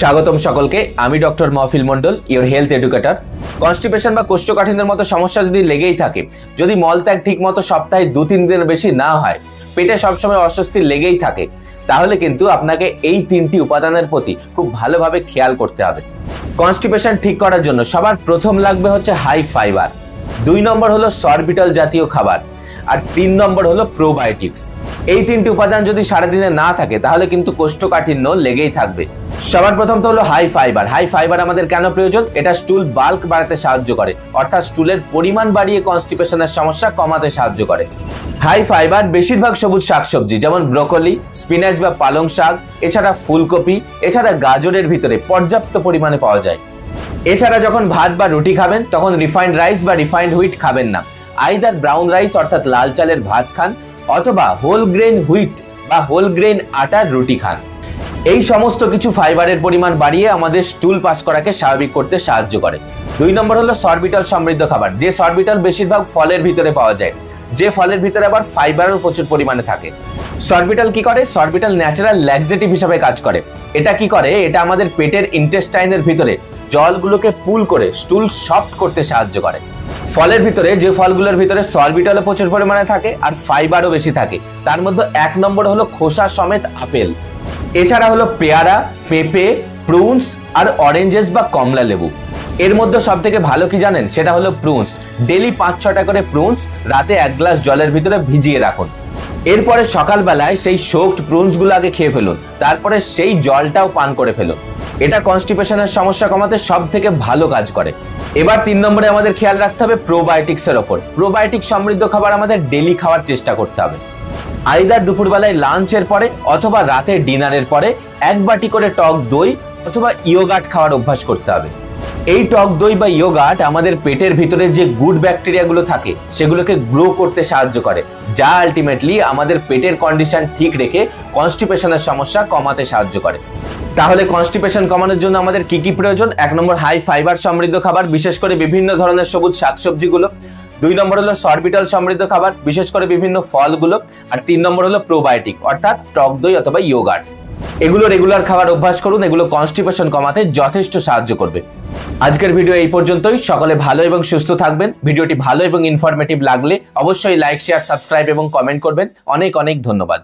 স্বাগতম সকলকে। আমি doctor Mahfil Mondal, your health educator. Constipation বা কোষ্ঠকাঠিন্যের মতো সমস্যা যদি লেগেই থাকে, যদি মলত্যাগ ঠিক মতো সপ্তাহে 2-3 দিনের বেশি না হয়, পেটে সবসময় অস্বস্তি লেগেই থাকে, তাহলে কিন্তু আপনাকে এই 3টি উপাদানের প্রতি খুব ভালোভাবে খেয়াল করতে হবে। কনস্টিপেশন ঠিক করার জন্য সবার প্রথম লাগবে হচ্ছে হাই ফাইবার, 2 নম্বর হলো সরবিটল জাতীয় খাবার, আর 3 নম্বর হলো প্রোবায়োটিক্স। এই 3টি উপাদান যদি সারাদিনে না থাকে তাহলে কিন্তু কোষ্ঠকাঠিন্য লেগেই থাকবে। সবার প্রথম তো হলো হাই ফাইবার। হাই ফাইবার আমাদের কেন প্রয়োজন? এটা স্টুল বাল্ক বাড়াতে সাহায্য করে, অর্থাৎ স্টুলের পরিমাণ বাড়িয়ে কনস্টিপেশনের সমস্যা কমাতে সাহায্য করে। হাই ফাইবার বেশিরভাগ সবুজ শাকসবজি যেমন ব্রোকলি, স্পিনাচ বা পালং শাক, এছাড়া ফুলকপি, এছাড়া গাজরের ভিতরে পর্যাপ্ত পরিমাণে পাওয়া যায়। এছাড়া যখন ভাত বা রুটি খাবেন তখন রিফাইন্ড রাইস বা রিফাইন্ড হুইট খাবেন না। আইদার ব্রাউন রাইস অর্থাৎ লাল চালের ভাত খান, অথবা হোল গ্রেন হুইট বা হোল গ্রেন আটার রুটি খান। এই সমস্ত কিছু ফাইবারের পরিমাণ বাড়িয়ে আমাদের স্টুল পাস করাকে স্বাভাবিক করতে সাহায্য করে। 2 নম্বর হলো সরবিটল সমৃদ্ধ খাবার। যে সরবিটল বেশিরভাগ ফলের ভিতরে পাওয়া যায়, যে ফলের ভিতরে আবার ফাইবারও প্রচুর পরিমাণে থাকে। সরবিটল কি করে? সরবিটল ন্যাচারাল ল্যাক্সেটিভ হিসেবে কাজ করে। এটা কি করে? এটা আমাদের পেটের ইন্টেস্টাইনের ভিতরে জলগুলোকে পুল করে স্টুল সফট করতে সাহায্য করে। ফলের ভিতরে, যে ফলগুলোর ভিতরে সরবিটলও প্রচুর পরিমাণে থাকে আর ফাইবারও বেশি থাকে, তার মধ্যে 1 নম্বর হলো খোসা সমেত আপেল। এছাড়া হলো পেয়ারা, পেঁপে, প্রুনস আর অরেঞ্জেস বা কমলা লেবু। এর মধ্যে সব থেকে ভালো কি জানেন? সেটা হলো প্রুনস। ডেলি 5-6টা করে প্রুনস রাতে 1 গ্লাস জলের ভিতরে ভিজিয়ে রাখুন। এরপরে সকালবেলায় সেই সোকড প্রুনস গুলো আগে খেয়ে ফেলুন, তারপরে সেই জলটাও পান করে ফেলুন। এটা কনস্টিপেশনের সমস্যা কমাতে সব থেকে ভালো কাজ করে। এবার 3 নম্বরে আমাদের খেয়াল রাখতে হবে প্রোবায়োটিক্স এর ওপর। প্রোবায়োটিক সমৃদ্ধ খাবার আমাদের ডেলি খাওয়ার চেষ্টা করতে হবে। আইদার দুপুরবেলায় লাঞ্চের পরে অথবা রাতের ডিনারের পরে 1 বাটি করে টক দই অথবা ইয়োগার্ট খাওয়ার অভ্যাস করতে হবে। এই টক দই বা ইয়োগার্ট আমাদের পেটের ভিতরে যে গুড ব্যাকটেরিয়াগুলো থাকে সেগুলোকে গ্রো করতে সাহায্য করে, যা আলটিমেটলি আমাদের পেটের কন্ডিশন ঠিক রেখে কনস্টিপেশনের সমস্যা কমাতে সাহায্য করে। তাহলে কনস্টিপেশন কমানোর জন্য আমাদের কি কি প্রয়োজন? 1 নম্বর হাই ফাইবার সমৃদ্ধ খাবার, বিশেষ করে বিভিন্ন ধরনের সবুজ শাকসবজিগুলো। 2 নম্বর হলো সরবিটল সমৃদ্ধ খাবার, বিশেষ করে বিভিন্ন ফলগুলো। আর 3 নম্বর হলো প্রোবায়োটিক অর্থাৎ টক দই অথবা ইয়োগার্ট। এগুলো রেগুলার খাবার অভ্যাস করুন, এগুলো কনস্টিপেশন কমাতে যথেষ্ট সাহায্য করবে। আজকের ভিডিও এই পর্যন্তই। সকলে ভালো এবং সুস্থ থাকবেন। ভিডিওটি ভালো এবং ইনফরমেটিভ লাগলে অবশ্যই লাইক, শেয়ার, সাবস্ক্রাইব এবং কমেন্ট করবেন। অনেক অনেক ধন্যবাদ।